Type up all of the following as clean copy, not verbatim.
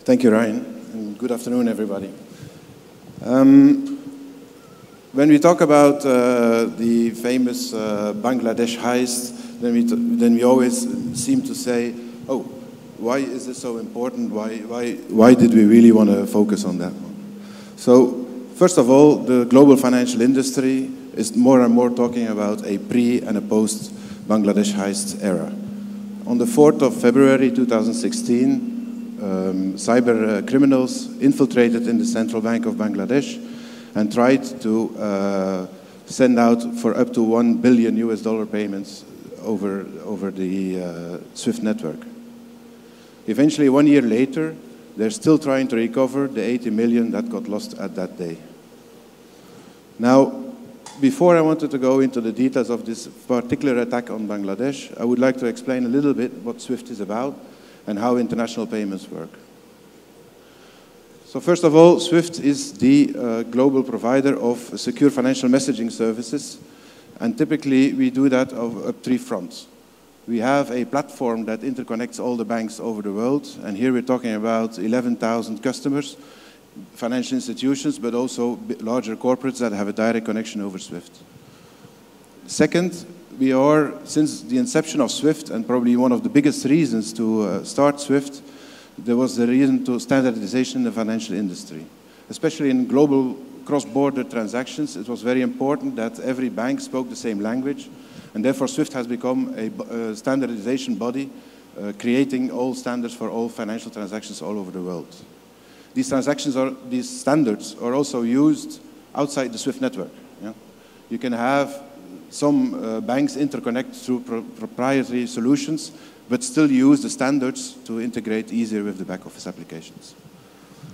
Thank you, Ryan, and good afternoon, everybody. When we talk about the famous Bangladesh heist, then we always seem to say, oh, why is this so important? Why did we really want to focus on that one? So, first of all, the global financial industry is more and more talking about a pre- and a post-Bangladesh heist era. On the 4th of February 2016, cyber criminals infiltrated in the central bank of Bangladesh and tried to send out for up to $1 billion payments over the SWIFT network. Eventually, 1 year later, they're still trying to recover the 80 million that got lost at that day. Now, before I wanted to go into the details of this particular attack on Bangladesh, I would like to explain a little bit what SWIFT is about and how international payments work. So first of all, SWIFT is the global provider of secure financial messaging services, and typically we do that on 3 fronts. We have a platform that interconnects all the banks over the world, and here we're talking about 11,000 customers, financial institutions, but also larger corporates that have a direct connection over SWIFT. Second, we are, since the inception of SWIFT, and probably one of the biggest reasons to start SWIFT, there was the reason to standardization in the financial industry. Especially in global cross-border transactions, it was very important that every bank spoke the same language, and therefore SWIFT has become a standardization body, creating all standards for all financial transactions all over the world. These standards are also used outside the SWIFT network. Yeah? You can have some banks interconnect through proprietary solutions, but still use the standards to integrate easier with the back office applications.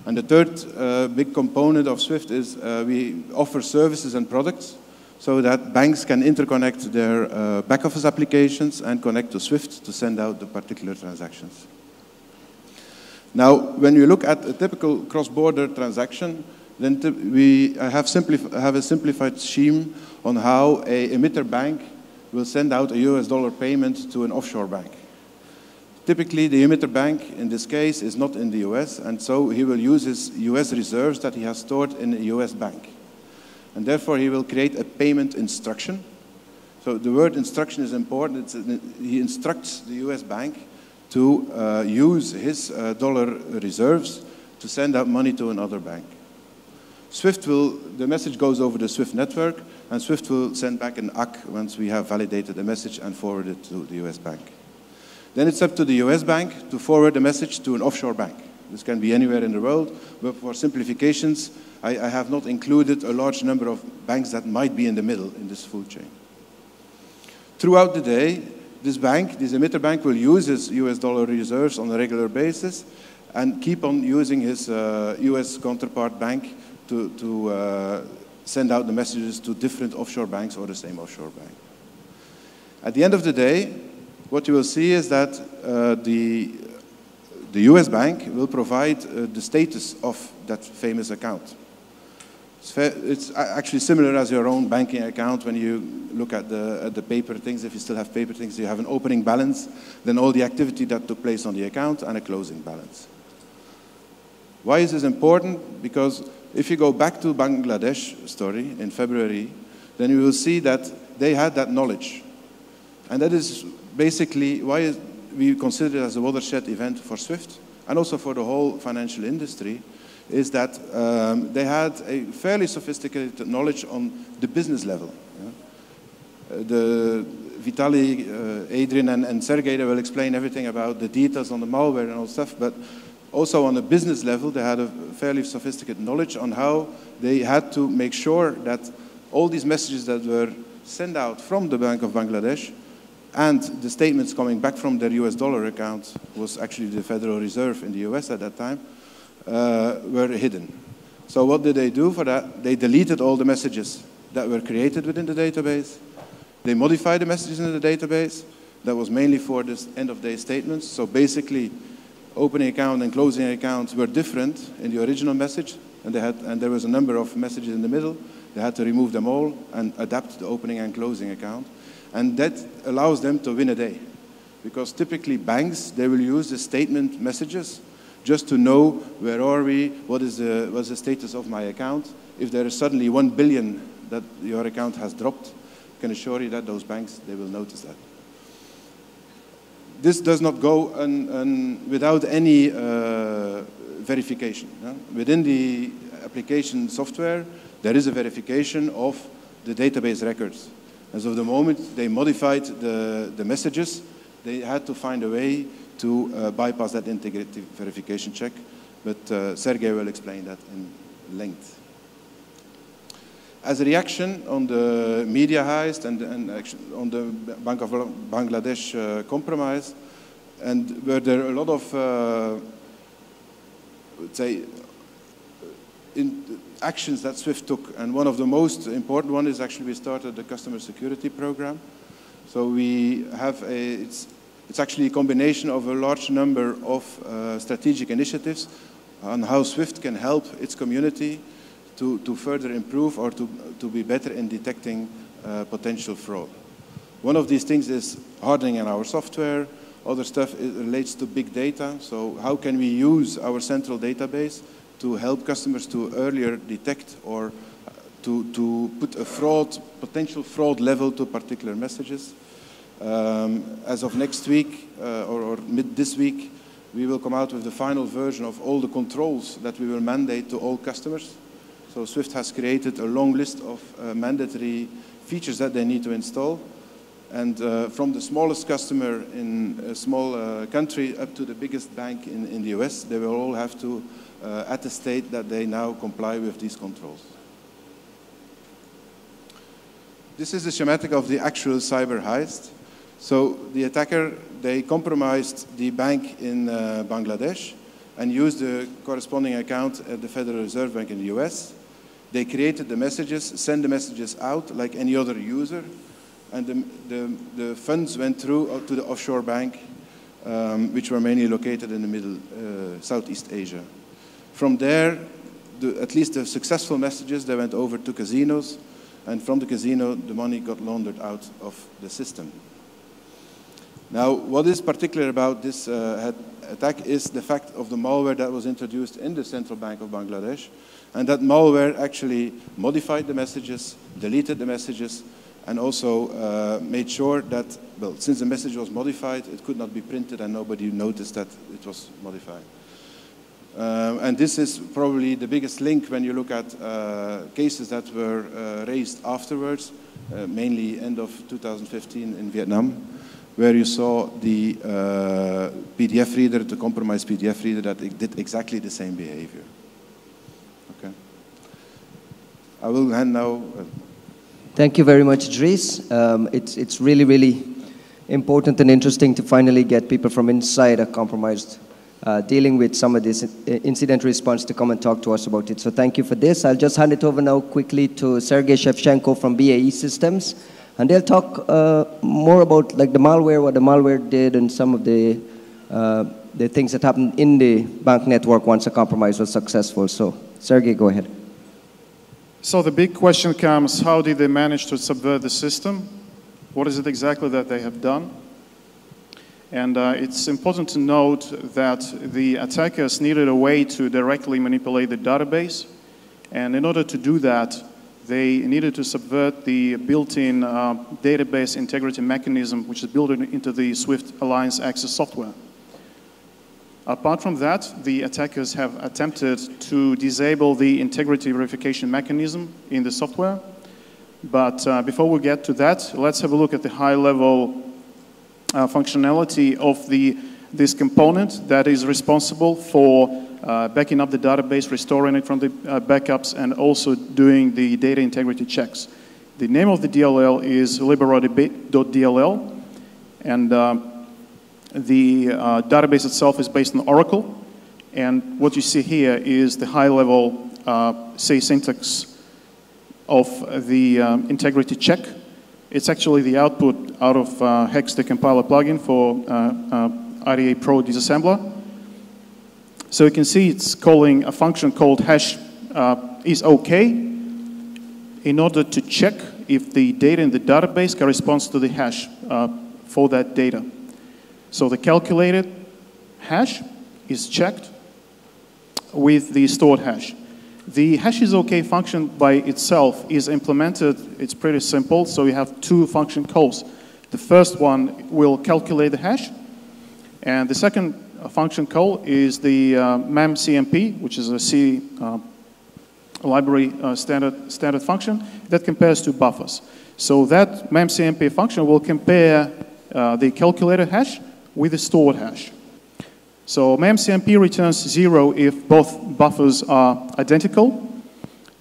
And the third big component of SWIFT is we offer services and products so that banks can interconnect their back office applications and connect to SWIFT to send out the particular transactions. Now, when you look at a typical cross-border transaction, then we have a simplified scheme on how an emitter bank will send out a US dollar payment to an offshore bank. Typically, the emitter bank, in this case, is not in the US, and so he will use his US reserves that he has stored in a US bank. And therefore, he will create a payment instruction. So the word instruction is important. He instructs the US bank to use his dollar reserves to send out money to another bank. The message goes over the SWIFT network, and SWIFT will send back an ACK once we have validated the message and forward it to the US bank. Then it's up to the US bank to forward the message to an offshore bank. This can be anywhere in the world, but for simplifications, I have not included a large number of banks that might be in the middle in this food chain. Throughout the day, this emitter bank, will use his US dollar reserves on a regular basis and keep on using his US counterpart bank to send out the messages to different offshore banks or the same offshore bank. At the end of the day, what you will see is that the US bank will provide the status of that famous account. It's actually similar as your own banking account when you look at the paper things. If you still have paper things, you have an opening balance, then all the activity that took place on the account, and a closing balance. Why is this important? Because if you go back to Bangladesh story in February, then you will see that they had that knowledge. And that is basically why we consider it as a watershed event for SWIFT and also for the whole financial industry, is that they had a fairly sophisticated knowledge on the business level. Yeah? Vitaly, Adrian, and Sergey, they will explain everything about the details on the malware and all stuff, but also on a business level, they had a fairly sophisticated knowledge on how they had to make sure that all these messages that were sent out from the Bank of Bangladesh and the statements coming back from their US dollar account, was actually the Federal Reserve in the US at that time, were hidden. So what did they do for that? They deleted all the messages that were created within the database. They modified the messages in the database. That was mainly for this end-of-day statements. So basically, opening account and closing accounts were different in the original message, and there was a number of messages in the middle. They had to remove them all and adapt the opening and closing account. And that allows them to win a day. Because typically banks, they will use the statement messages just to know where are we, what's the status of my account. If there is suddenly 1 billion that your account has dropped, I can assure you that those banks, they will notice that. This does not go without any verification. Within the application software, there is a verification of the database records. As of the moment they modified the messages, they had to find a way to bypass that integrity verification check, but Sergey will explain that in length. As a reaction on the media heist and on the Bank of Bangladesh compromise, and where there are a lot of, let's say, actions that SWIFT took, and one of the most important one is actually we started the customer security program. So we have it's actually a combination of a large number of strategic initiatives on how SWIFT can help its community to further improve or to be better in detecting potential fraud. One of these things is hardening in our software. Other stuff relates to big data. So how can we use our central database to help customers to earlier detect or to put a potential fraud level to particular messages. As of next week or mid this week, we will come out with the final version of all the controls that we will mandate to all customers. So SWIFT has created a long list of mandatory features that they need to install. And from the smallest customer in a small country up to the biggest bank in the US, they will all have to attestate that they now comply with these controls. This is a schematic of the actual cyber heist. So the attacker, they compromised the bank in Bangladesh and used the corresponding account at the Federal Reserve Bank in the US. They created the messages, sent the messages out like any other user, and the funds went through to the offshore bank, which were mainly located in the middle, Southeast Asia. From there, at least the successful messages, they went over to casinos, and from the casino, the money got laundered out of the system. Now, what is particular about this attack is the fact of the malware that was introduced in the Central Bank of Bangladesh, and that malware actually modified the messages, deleted the messages, and also made sure that, well, since the message was modified, it could not be printed and nobody noticed that it was modified. And this is probably the biggest link when you look at cases that were raised afterwards, mainly end of 2015 in Vietnam, where you saw the PDF reader, the compromised PDF reader, that it did exactly the same behavior. Okay. I will hand now. Thank you very much, Dries. It's really, really important and interesting to finally get people from inside a compromised dealing with some of this incident response to come and talk to us about it. So thank you for this. I'll just hand it over now quickly to Sergey Shevchenko from BAE Systems. And they'll talk more about like the malware, what the malware did, and some of the things that happened in the bank network once a compromise was successful. So Sergey, go ahead. So the big question comes, how did they manage to subvert the system? What is it exactly that they have done? And it's important to note that the attackers needed a way to directly manipulate the database. And in order to do that, they needed to subvert the built-in database integrity mechanism, which is built into the SWIFT Alliance Access software. Apart from that, the attackers have attempted to disable the integrity verification mechanism in the software. But before we get to that, let's have a look at the high-level functionality of this component that is responsible for backing up the database, restoring it from the backups, and also doing the data integrity checks. The name of the DLL is liberati.dll, and the database itself is based on Oracle. And what you see here is the high-level syntax of the integrity check. It's actually the output out of Hex, the compiler plugin for IDA Pro disassembler. So you can see it's calling a function called hash is OK in order to check if the data in the database corresponds to the hash for that data. So the calculated hash is checked with the stored hash. The hash is OK function by itself is implemented. It's pretty simple. So you have two function calls. The first one will calculate the hash. And the second function call is the memcmp, which is a C library standard function that compares two buffers. So that memcmp function will compare the calculated hash with the stored hash. So memcmp returns 0 if both buffers are identical.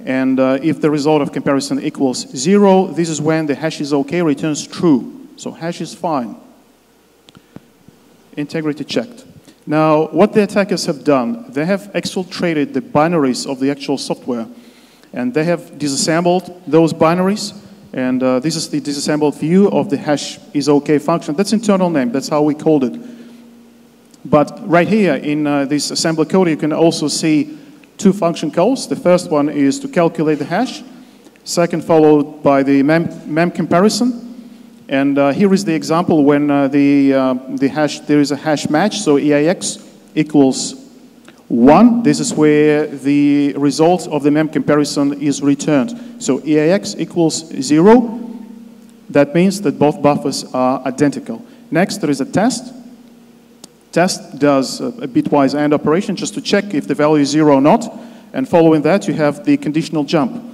And if the result of comparison equals 0, this is when the hash is OK returns true. So hash is fine. Integrity checked. Now, what the attackers have done, they have exfiltrated the binaries of the actual software. And they have disassembled those binaries. And this is the disassembled view of the hash is OK function. That's internal name. That's how we called it. But right here in this assembly code, you can also see two function calls. The first one is to calculate the hash. Second followed by the mem comparison. And here is the example when there is a hash match. So EAX equals 1. This is where the result of the mem comparison is returned. So EAX equals 0. That means that both buffers are identical. Next, there is a test. Test does a bitwise AND operation just to check if the value is 0 or not. And following that, you have the conditional jump.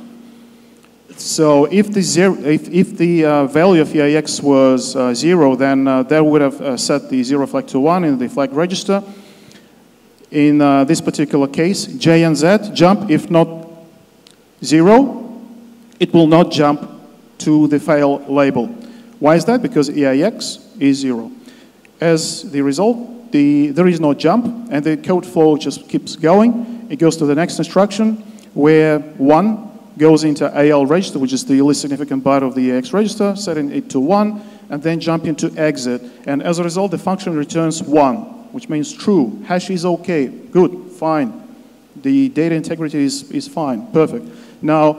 So if the value of EAX was 0, then that would have set the 0 flag to 1 in the flag register. In this particular case, J and Z jump. If not 0, it will not jump to the file label. Why is that? Because EAX is 0. As the result, there is no jump, and the code flow just keeps going. It goes to the next instruction, where 1 goes into AL register, which is the least significant byte of the EAX register, setting it to 1, and then jump into exit. And as a result, the function returns 1, which means true. Hash is OK. Good. Fine. The data integrity is fine. Perfect. Now,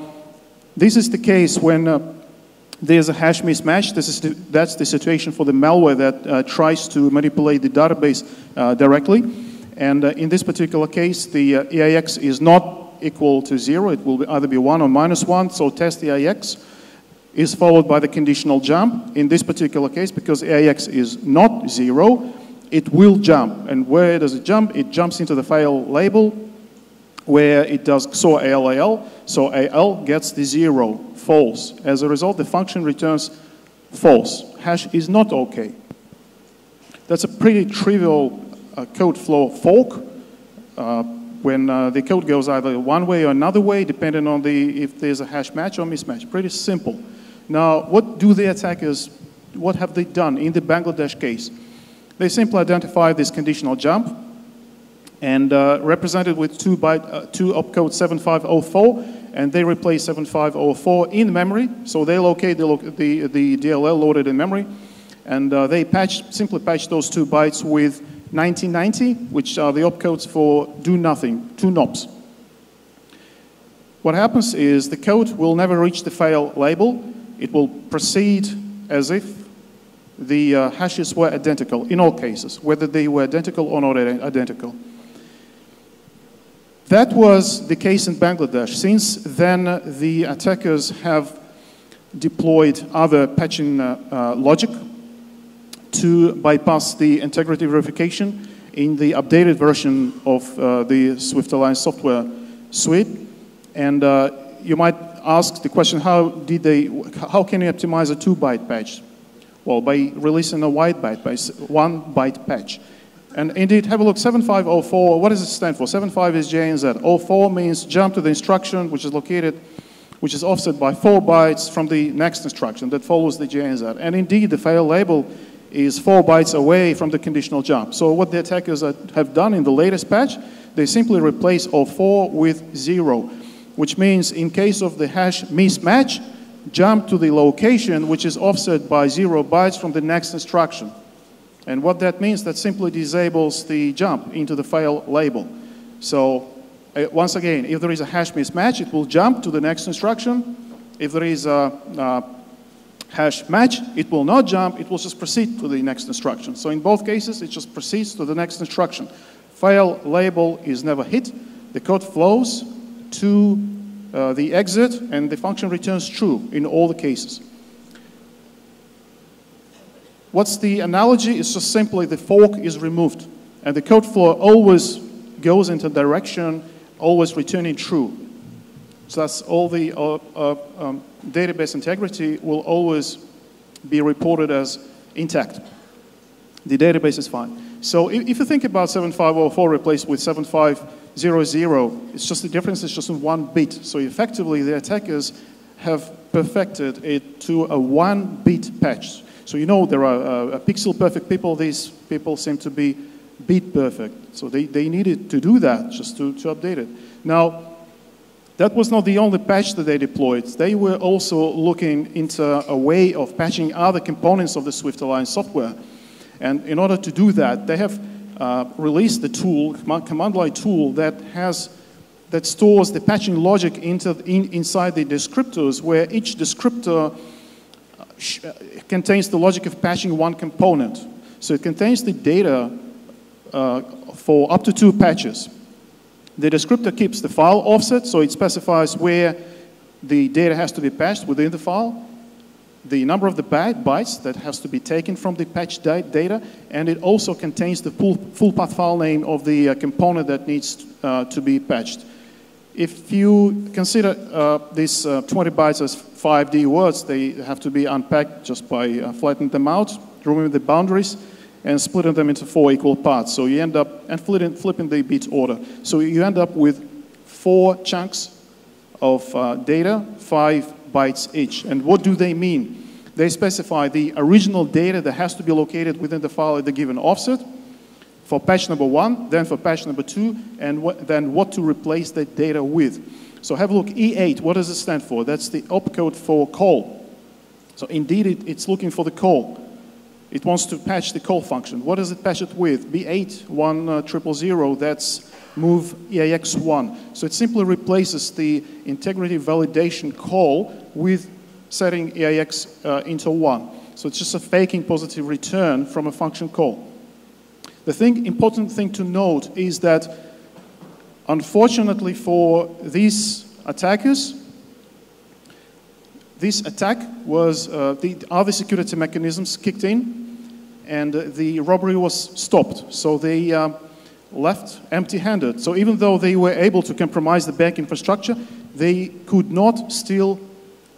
this is the case when there's a hash mismatch. That's the situation for the malware that tries to manipulate the database directly. And in this particular case, the EAX is not equal to 0. It will either be 1 or -1. So test EAX is followed by the conditional jump. In this particular case, because EAX is not 0, it will jump. And where does it jump? It jumps into the file label where it does XOR AL. So AL gets the 0, false. As a result, the function returns false. Hash is not OK. That's a pretty trivial code flow fork. When the code goes either one way or another way, depending on if there's a hash match or mismatch. Pretty simple. Now, what do the attackers, what have they done in the Bangladesh case? They simply identify this conditional jump and represent it with two opcode 7504, and they replace 7504 in memory. So they locate the DLL loaded in memory, and they simply patch those 2 bytes with 1990, which are the opcodes for do nothing, 2 NOPs. What happens is the code will never reach the file label. It will proceed as if the hashes were identical in all cases, whether they were identical or not identical. That was the case in Bangladesh. Since then, the attackers have deployed other patching logic to bypass the integrity verification in the updated version of the Swift Alliance software suite. And you might ask the question, how can you optimize a 2-byte patch? Well, by releasing a 1-byte patch. And indeed, have a look, 7504, what does it stand for? 75 is J and Z. 04 means jump to the instruction which is offset by 4 bytes from the next instruction that follows the J and Z. And indeed, the file label is 4 bytes away from the conditional jump. So what the attackers have done in the latest patch, they simply replace 04 with 0, which means in case of the hash mismatch, jump to the location which is offset by 0 bytes from the next instruction. And what that means, that simply disables the jump into the file label. So once again, if there is a hash mismatch, it will jump to the next instruction. If there is a hash match, it will not jump, it will just proceed to the next instruction. So in both cases, it just proceeds to the next instruction. File label is never hit. The code flows to the exit, and the function returns true in all the cases. What's the analogy? It's just simply the fork is removed, and the code flow always goes into direction, always returning true. So that's all the database integrity will always be reported as intact. The database is fine. So if you think about 7504 replaced with 7500, it's just the difference is just in 1 bit. So effectively, the attackers have perfected it to a 1-bit patch. So you know there are pixel perfect people. These people seem to be bit perfect. So they needed to do that just to update it. Now, that was not the only patch that they deployed. They were also looking into a way of patching other components of the Swift Alliance software. And in order to do that, they have released the tool, command line tool, that stores the patching logic inside the descriptors, where each descriptor contains the logic of patching one component. So it contains the data for up to 2 patches. The descriptor keeps the file offset, so it specifies where the data has to be patched within the file, the number of the bytes that has to be taken from the patched data, and it also contains the full path file name of the component that needs to be patched. If you consider these 20 bytes as 5D words, they have to be unpacked just by flattening them out, removing the boundaries, and splitting them into 4 equal parts. So you end up, and flipping the bit order. So you end up with 4 chunks of data, 5 bytes each. And what do they mean? They specify the original data that has to be located within the file at the given offset for patch number 1, then for patch number 2, and then what to replace that data with. So have a look, E8, what does it stand for? That's the opcode for call. So indeed, it's looking for the call. It wants to patch the call function. What does it patch it with? B8 1000, that's move EAX1. So it simply replaces the integrity validation call with setting EAX into 1. So it's just a faking positive return from a function call. The important thing to note is that, unfortunately for these attackers, this attack was, the other security mechanisms kicked in, and the robbery was stopped. So they left empty-handed. So even though they were able to compromise the bank infrastructure, they could not steal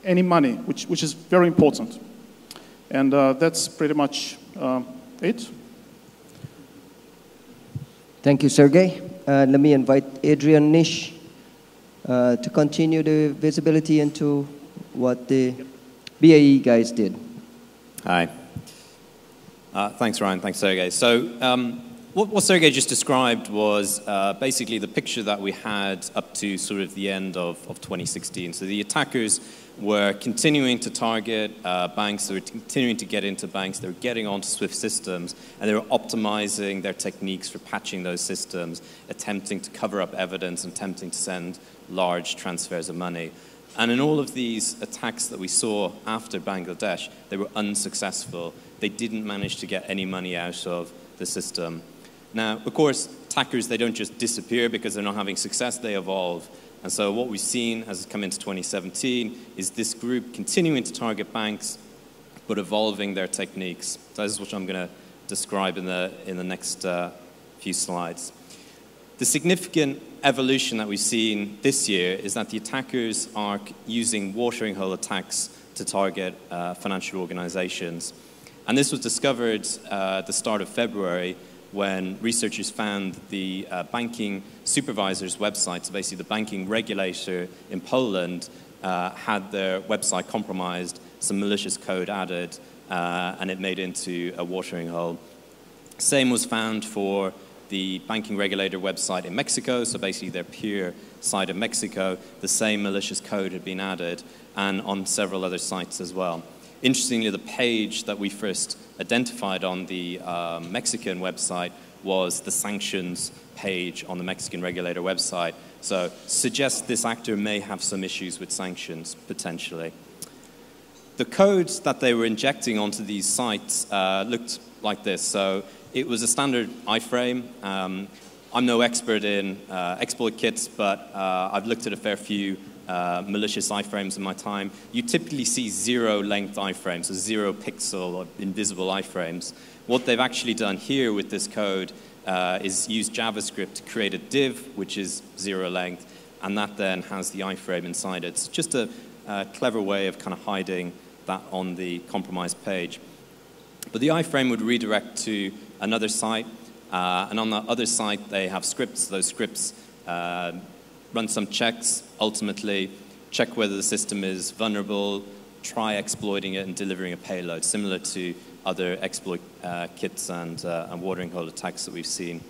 any money, which is very important. And that's pretty much it. Thank you, Sergey. Let me invite Adrian Nish to continue the visibility into what the BAE guys did. Hi. Thanks, Ryan. Thanks, Sergey. So what Sergey just described was basically the picture that we had up to sort of the end of 2016. So the attackers were continuing to target banks, they were continuing to get into banks, they were getting onto SWIFT systems, and they were optimizing their techniques for patching those systems, attempting to cover up evidence, and attempting to send large transfers of money. And in all of these attacks that we saw after Bangladesh, they were unsuccessful. They didn't manage to get any money out of the system. Now, of course, attackers, they don't just disappear because they're not having success, they evolve. And so what we've seen as it's come into 2017 is this group continuing to target banks, but evolving their techniques. So this is what I'm going to describe in the next few slides. The significant evolution that we've seen this year is that the attackers are using watering hole attacks to target financial organizations. And this was discovered at the start of February when researchers found the banking supervisor's website, so basically the banking regulator in Poland, had their website compromised, some malicious code added, and it made into a watering hole. Same was found for the banking regulator website in Mexico, so basically their peer site in Mexico, the same malicious code had been added, and on several other sites as well. Interestingly, the page that we first identified on the Mexican website was the sanctions page on the Mexican regulator website. So suggests this actor may have some issues with sanctions, potentially. The codes that they were injecting onto these sites looked like this. So it was a standard iframe. I'm no expert in exploit kits, but I've looked at a fair few malicious iframes in my time. You typically see zero-length iframes, so zero pixel or invisible iframes. What they've actually done here with this code is use JavaScript to create a div, which is zero length, and that then has the iframe inside it. It's just a clever way of kind of hiding that on the compromised page. But the iframe would redirect to another site, and on the other site they have scripts. Those scripts run some checks, ultimately check whether the system is vulnerable, try exploiting it and delivering a payload, similar to other exploit kits and watering hole attacks that we've seen.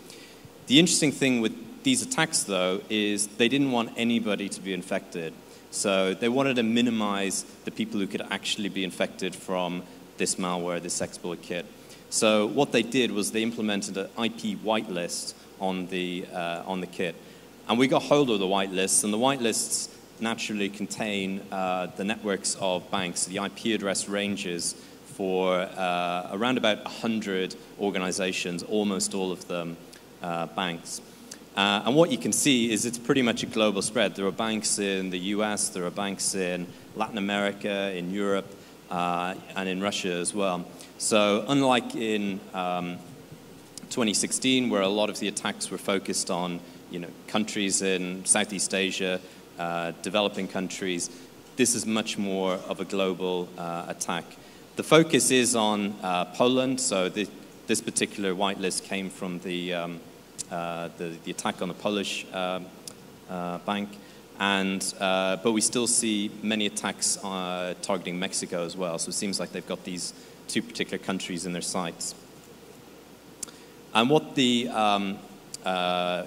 The interesting thing with these attacks, though, is they didn't want anybody to be infected. So they wanted to minimize the people who could actually be infected from this malware, this exploit kit. So what they did was they implemented an IP whitelist on the kit. And we got hold of the whitelists, and the whitelists naturally contain the networks of banks. The IP address ranges for around about 100 organizations, almost all of them banks. And what you can see is it's pretty much a global spread. There are banks in the US, there are banks in Latin America, in Europe, and in Russia as well. So unlike in 2016, where a lot of the attacks were focused on countries in Southeast Asia, developing countries, this is much more of a global attack. The focus is on Poland, so this particular whitelist came from the attack on the Polish bank, but we still see many attacks targeting Mexico as well, so it seems like they've got these two particular countries in their sights. And what the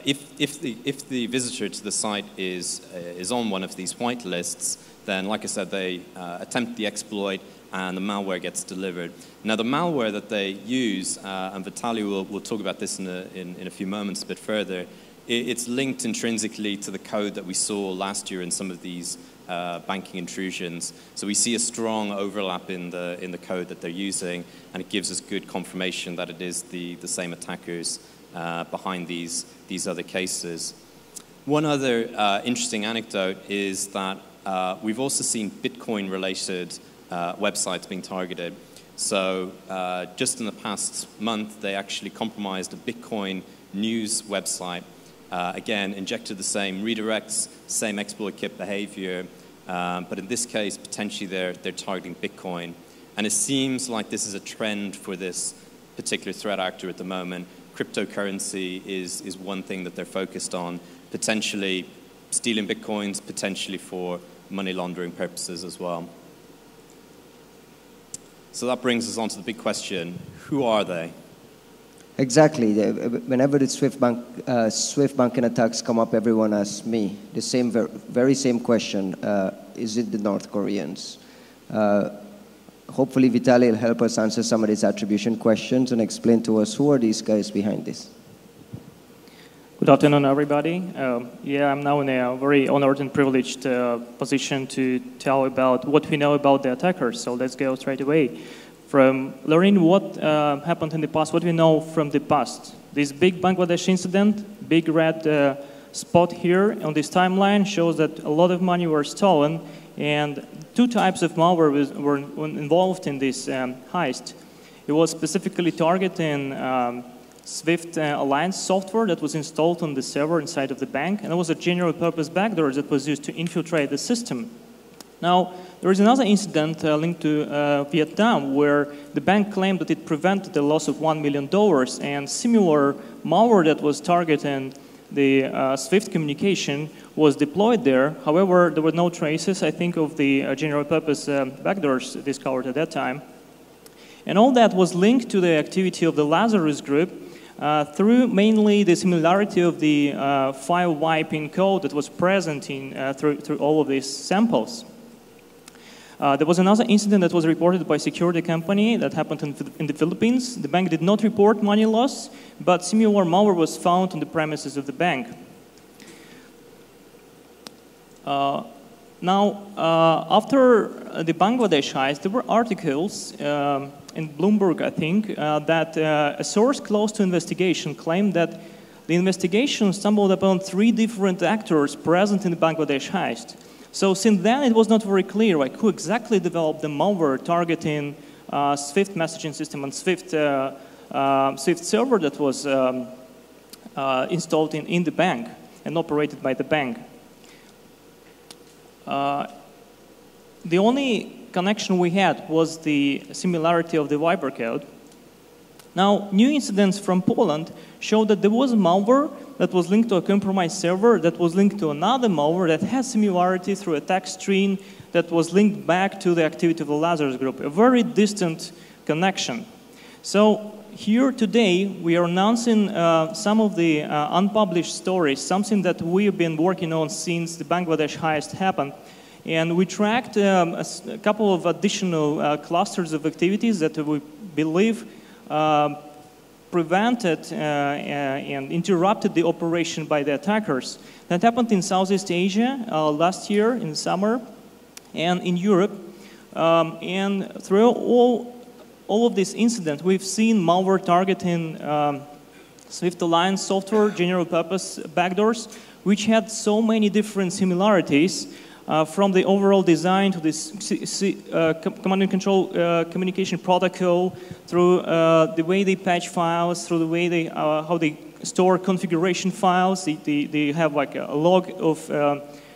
if the visitor to the site is on one of these whitelists, then, like I said, they attempt the exploit and the malware gets delivered. Now, the malware that they use, and Vitaly will talk about this in a few moments a bit further, it's linked intrinsically to the code that we saw last year in some of these banking intrusions. So we see a strong overlap in the code that they're using, and it gives us good confirmation that it is the same attackers behind these other cases. One other interesting anecdote is that we've also seen Bitcoin-related websites being targeted. So just in the past month, they actually compromised a Bitcoin news website. Again, injected the same redirects, same exploit kit behavior, but in this case, potentially they're targeting Bitcoin. And it seems like this is a trend for this particular threat actor at the moment. Cryptocurrency is one thing that they're focused on, potentially stealing Bitcoins, potentially for money laundering purposes as well. So that brings us on to the big question: who are they? Exactly. Whenever the SWIFT banking attacks come up, everyone asks me the same, very same question: is it the North Koreans? Hopefully, Vitaly will help us answer some of these attribution questions and explain to us who are these guys behind this. Good afternoon, everybody. Yeah, I'm now in a very honored and privileged position to tell about what we know about the attackers. So let's go straight away. From learning what happened in the past, what we know from the past. This big Bangladesh incident, big red spot here on this timeline shows that a lot of money were stolen, and two types of malware were involved in this heist. It was specifically targeting Swift Alliance software that was installed on the server inside of the bank, and it was a general purpose backdoor that was used to infiltrate the system. Now, there is another incident linked to Vietnam where the bank claimed that it prevented the loss of $1 million, and similar malware that was targeting the Swift communication was deployed there. However, there were no traces, I think, of the general purpose backdoors discovered at that time. And all that was linked to the activity of the Lazarus group through mainly the similarity of the file wiping code that was present in, through all of these samples. There was another incident that was reported by a security company that happened in the Philippines. The bank did not report money loss, but similar malware was found on the premises of the bank. Now, after the Bangladesh heist, there were articles in Bloomberg, I think, that a source close to investigation claimed that the investigation stumbled upon 3 different actors present in the Bangladesh heist. So since then, it was not very clear like, who exactly developed the malware targeting Swift messaging system and Swift server that was installed in the bank and operated by the bank. The only connection we had was the similarity of the Viber code. Now, new incidents from Poland show that there was a malware that was linked to a compromised server that was linked to another malware that has similarity through a text string that was linked back to the activity of the Lazarus group, a very distant connection. So here today, we are announcing some of the unpublished stories, something that we've been working on since the Bangladesh heist happened. And we tracked a couple of additional clusters of activities that we believe prevented and interrupted the operation by the attackers. That happened in Southeast Asia last year in summer and in Europe. And through all of this incident, we've seen malware targeting Swift Alliance software, general purpose backdoors, which had so many different similarities from the overall design to this command and control communication protocol, through the way they patch files, through the way they how they store configuration files. They have like a log of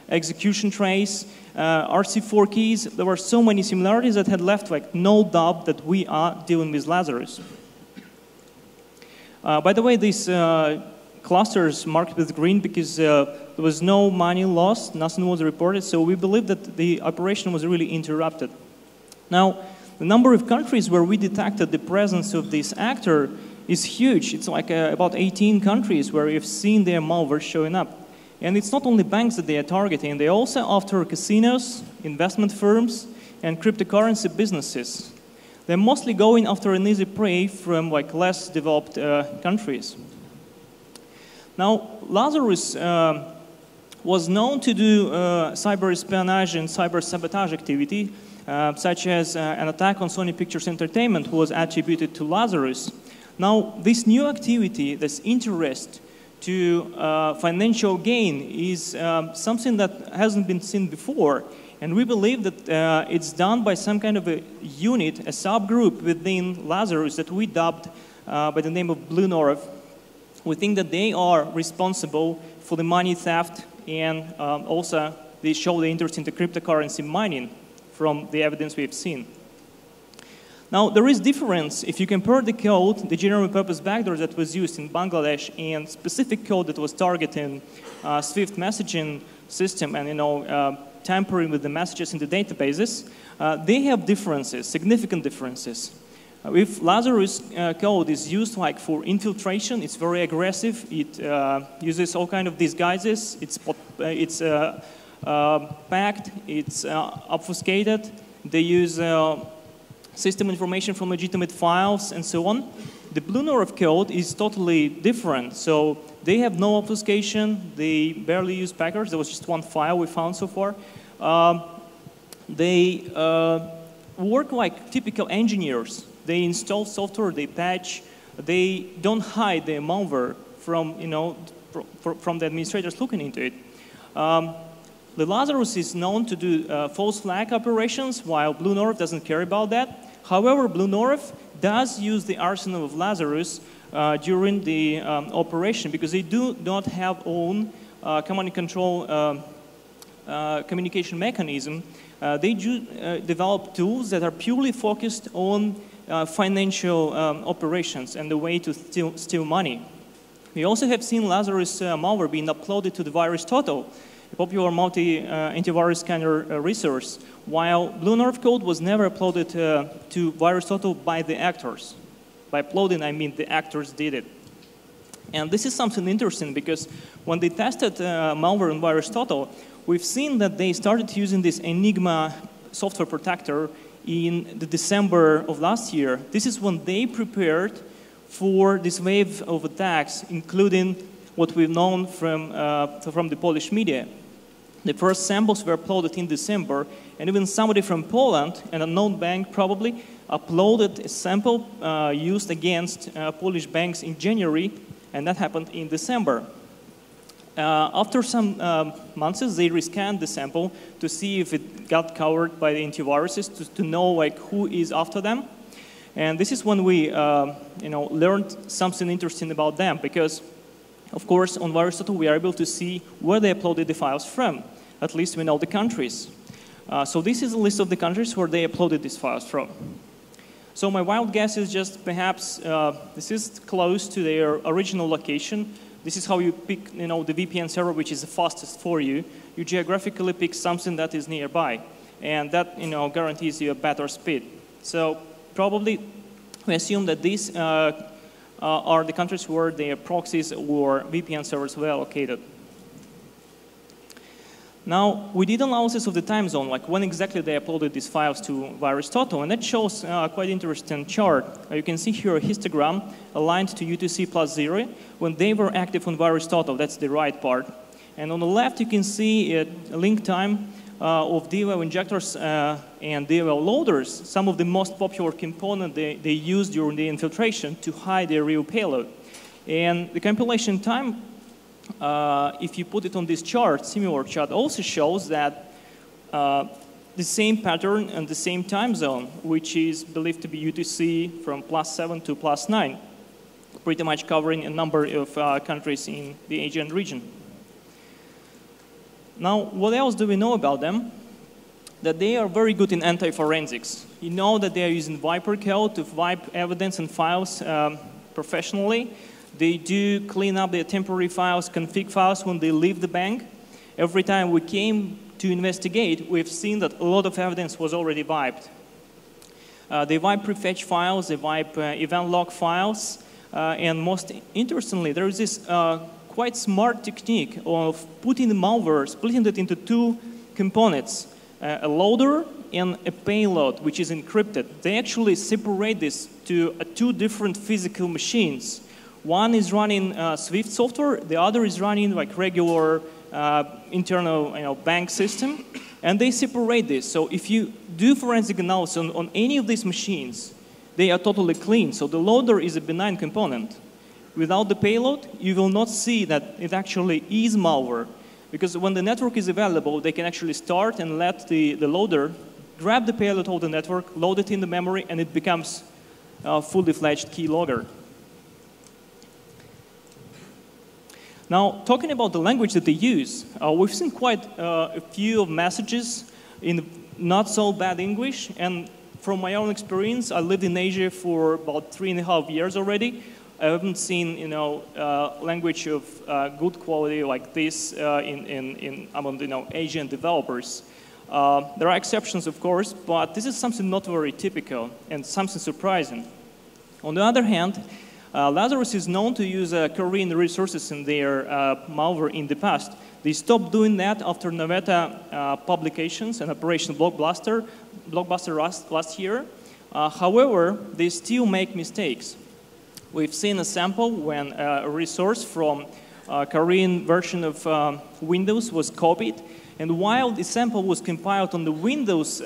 execution trace, RC4 keys. There were so many similarities that had left like no doubt that we are dealing with Lazarus. By the way, these clusters marked with green because there was no money lost, nothing was reported, so we believe that the operation was really interrupted. Now, the number of countries where we detected the presence of this actor is huge. It's like about 18 countries where we've seen their malware showing up. And it's not only banks that they are targeting, they're also after casinos, investment firms, and cryptocurrency businesses. They're mostly going after an easy prey from like less developed countries. Now, Lazarus was known to do cyber espionage and cyber sabotage activity, such as an attack on Sony Pictures Entertainment was attributed to Lazarus. Now, this new activity, this interest to financial gain is something that hasn't been seen before. And we believe that it's done by some kind of a unit, a subgroup within Lazarus that we dubbed by the name of Blue North. We think that they are responsible for the money theft, and also they show the interest in the cryptocurrency mining from the evidence we have seen. Now, there is difference if you compare the code, the general purpose backdoor that was used in Bangladesh, and specific code that was targeting Swift messaging system and tampering with the messages in the databases. They have differences, significant differences. If Lazarus code is used like for infiltration, it's very aggressive. It uses all kind of disguises. It's packed. It's obfuscated. They use system information from legitimate files and so on. The Blue North code is totally different. So they have no obfuscation. They barely use packers. There was just one file we found so far. They work like typical engineers. They install software, they patch, they don't hide their malware from, from the administrators looking into it. The Lazarus is known to do false flag operations, while Blue North doesn't care about that. However, Blue North does use the arsenal of Lazarus during the operation because they do not have own command and control communication mechanism. They do develop tools that are purely focused on financial operations and the way to steal money. We also have seen Lazarus malware being uploaded to the VirusTotal, a popular multi-antivirus scanner resource, while Blue North code was never uploaded to VirusTotal by the actors. By uploading, I mean the actors did it. And this is something interesting because when they tested malware on VirusTotal, we've seen that they started using this Enigma software protector in the December of last year. This is when they prepared for this wave of attacks, including what we've known from the Polish media. The first samples were uploaded in December, and even somebody from Poland, an unknown bank probably, uploaded a sample used against Polish banks in January, and that happened in December. After some months, they rescanned the sample to see if it got covered by the antiviruses to know like who is after them. And this is when we learned something interesting about them, because of course on VirusTotal we are able to see where they uploaded the files from. At least we know the countries. So this is a list of the countries where they uploaded these files from. So my wild guess is just perhaps this is close to their original location. This is how you pick, the VPN server which is the fastest for you. You geographically pick something that is nearby, and that, guarantees you a better speed. So probably we assume that these are the countries where their proxies or VPN servers were located. Now, we did analysis of the time zone, like when exactly they uploaded these files to VirusTotal, and that shows quite interesting chart. You can see here a histogram aligned to UTC +0 when they were active on VirusTotal. That's the right part. And on the left, you can see a link time of DLL injectors and DLL loaders, some of the most popular components they use during the infiltration to hide their real payload. And the compilation time, if you put it on this chart, similar chart, also shows that the same pattern and the same time zone, which is believed to be UTC from +7 to +9, pretty much covering a number of countries in the Asian region. Now, what else do we know about them? That they are very good in anti-forensics. You know that they are using Viper code to wipe evidence and files professionally. They do clean up their temporary files, config files when they leave the bank. Every time we came to investigate, we've seen that a lot of evidence was already wiped. They wipe prefetch files, they wipe event log files, and most interestingly, there is this quite smart technique of putting the malware, splitting it into two components, a loader and a payload, which is encrypted. They actually separate this to two different physical machines. One is running Swift software, the other is running like regular internal bank system, and they separate this. So if you do forensic analysis on any of these machines, they are totally clean. So the loader is a benign component. Without the payload, you will not see that it actually is malware, because when the network is available, they can actually start and let the loader grab the payload of the network, load it in the memory, and it becomes a fully fledged keylogger. Now, talking about the language that they use, we've seen quite a few messages in not so bad English, and from my own experience, I lived in Asia for about 3.5 years already. I haven't seen, language of good quality like this among, Asian developers. There are exceptions, of course, but this is something not very typical and something surprising. On the other hand, Lazarus is known to use Korean resources in their malware in the past. They stopped doing that after Navetta publications and Operation Blockbuster last year. However, they still make mistakes. We've seen a sample when a resource from a Korean version of Windows was copied, and while the sample was compiled on the Windows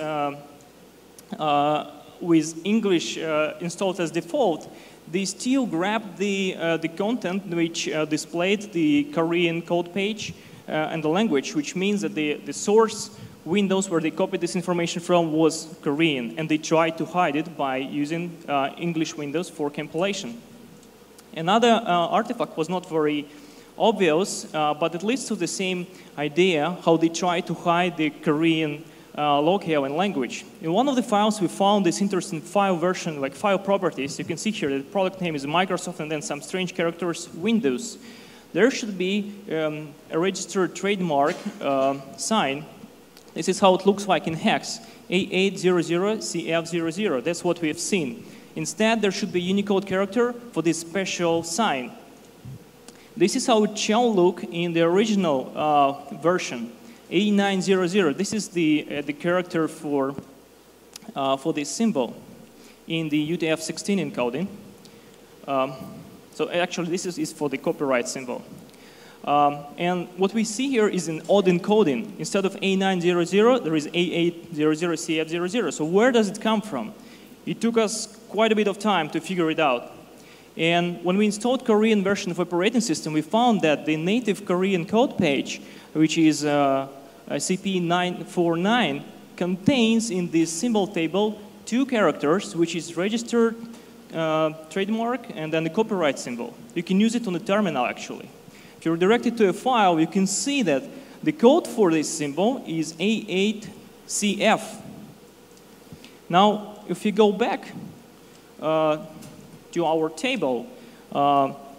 with English installed as default, they still grabbed the content which displayed the Korean code page and the language, which means that the source Windows where they copied this information from was Korean, and they tried to hide it by using English Windows for compilation. Another artifact was not very obvious, but it leads to the same idea, how they try to hide the Korean locale and language. In one of the files, we found this interesting file version, like file properties. You can see here the product name is Microsoft and then some strange characters, Windows. There should be a registered trademark sign. This is how it looks like in hex, A800CF00. That's what we have seen. Instead, there should be a Unicode character for this special sign. This is how it shall look in the original version, A900. This is the character for this symbol in the UTF-16 encoding. So actually, this is for the copyright symbol. And what we see here is an odd encoding. Instead of A900, there is A800CF00. So where does it come from? It took us quite a bit of time to figure it out. And when we installed Korean version of operating system, we found that the native Korean code page, which is CP949, contains in this symbol table 2 characters, which is registered trademark and then the copyright symbol. You can use it on the terminal, actually. If you redirect it to a file, you can see that the code for this symbol is A8CF. Now, if you go back to our table,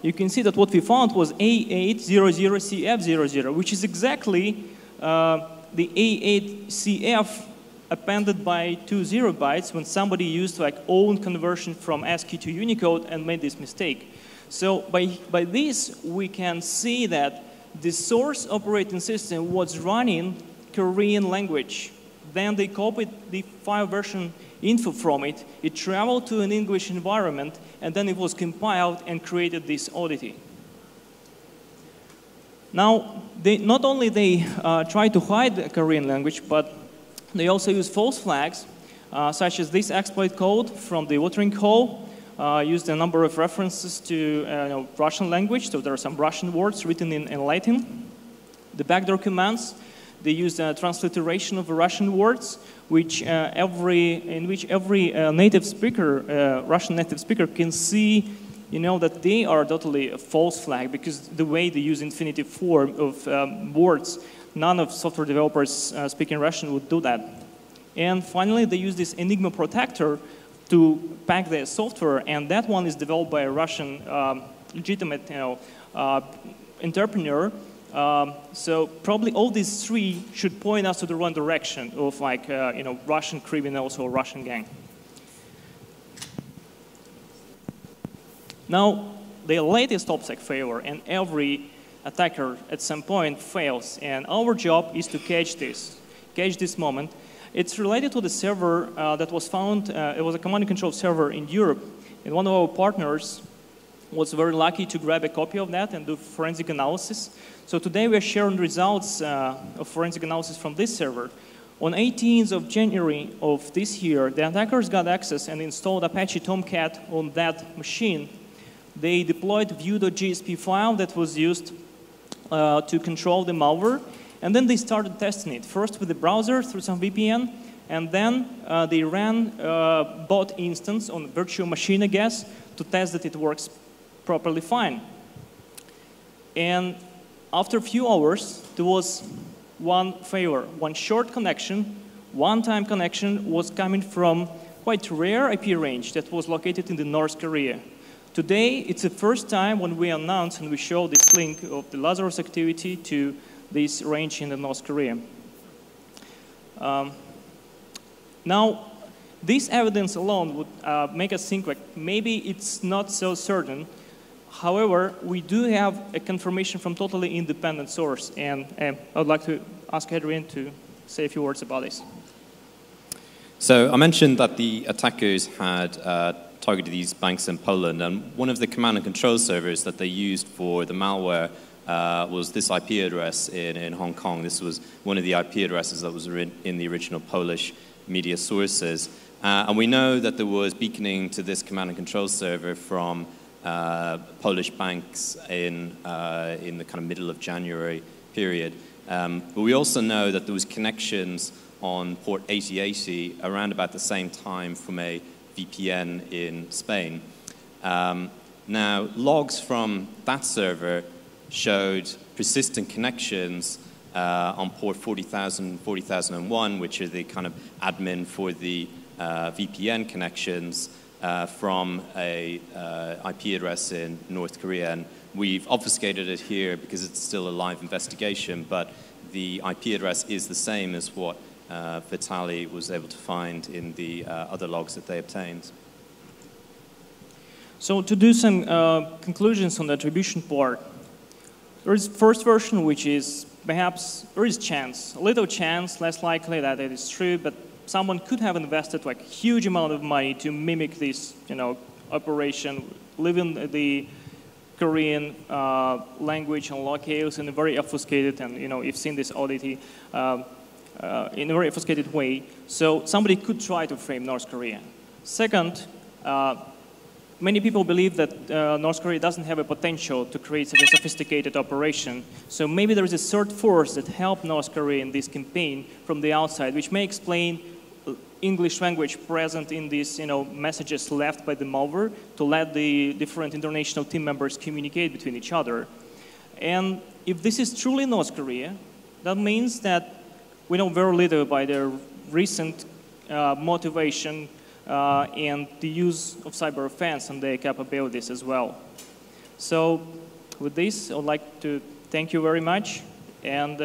you can see that what we found was A800CF00, which is exactly the A8CF appended by 2 0 bytes when somebody used like own conversion from ASCII to Unicode and made this mistake. So by this, we can see that the source operating system was running Korean language. Then they copied the file version info from it. It traveled to an English environment, and then it was compiled and created this oddity. Now, not only they try to hide the Korean language, but they also use false flags, such as this exploit code from the watering hole. Used a number of references to Russian language, so there are some Russian words written in Latin. The backdoor commands, they use a transliteration of Russian words, in which every native speaker, Russian native speaker, can see, that they are totally a false flag because the way they use infinitive form of words, none of software developers speaking Russian would do that. And finally, they use this Enigma protector to pack their software, and that one is developed by a Russian legitimate entrepreneur. So probably all these 3 should point us to the wrong direction of Russian criminals or Russian gang. Now, the latest OPSEC failure, and every attacker at some point fails, and our job is to catch this moment. It's related to the server that was found. It was a command and control server in Europe, and one of our partners was very lucky to grab a copy of that and do forensic analysis. So today we are sharing results of forensic analysis from this server. On 18th of January of this year, the attackers got access and installed Apache Tomcat on that machine. They deployed view.gsp file that was used to control the malware. And then they started testing it, first with the browser through some VPN, and then they ran a bot instance on a virtual machine, I guess, to test that it works properly fine. And after a few hours, there was one failure, one short connection, one-time connection was coming from quite rare IP range that was located in the North Korea. Today, it's the first time when we announce and we show this link of the Lazarus activity to this range in the North Korea. Now, this evidence alone would make us think like maybe it's not so certain. However, we do have a confirmation from totally independent source, and I would like to ask Adrian to say a few words about this. So I mentioned that the attackers had targeted these banks in Poland, and one of the command and control servers that they used for the malware was this IP address in Hong Kong. This was one of the IP addresses that was in the original Polish media sources. And we know that there was beaconing to this command and control server from Polish banks in the kind of middle of January period. But we also know that there was connections on port 8080 around about the same time from a VPN in Spain. Now, logs from that server showed persistent connections on port 40,000, 40,001, which are the kind of admin for the VPN connections from a IP address in North Korea. And we've obfuscated it here because it's still a live investigation, but the IP address is the same as what Vitaly was able to find in the other logs that they obtained. So to do some conclusions on the attribution part, there is first version, which is perhaps there is chance, a little chance, less likely that it is true, but someone could have invested like a huge amount of money to mimic this, operation, living the Korean language and locales in a very obfuscated, and you've seen this oddity in a very obfuscated way. So somebody could try to frame North Korea. Second, many people believe that North Korea doesn't have a potential to create such a sophisticated operation. So maybe there is a third force that helped North Korea in this campaign from the outside, which may explain English language present in these messages left by the malware to let the different international team members communicate between each other. And if this is truly North Korea, that means that we know very little about their recent motivation and the use of cyber offense and their capabilities as well. So with this, I would like to thank you very much. And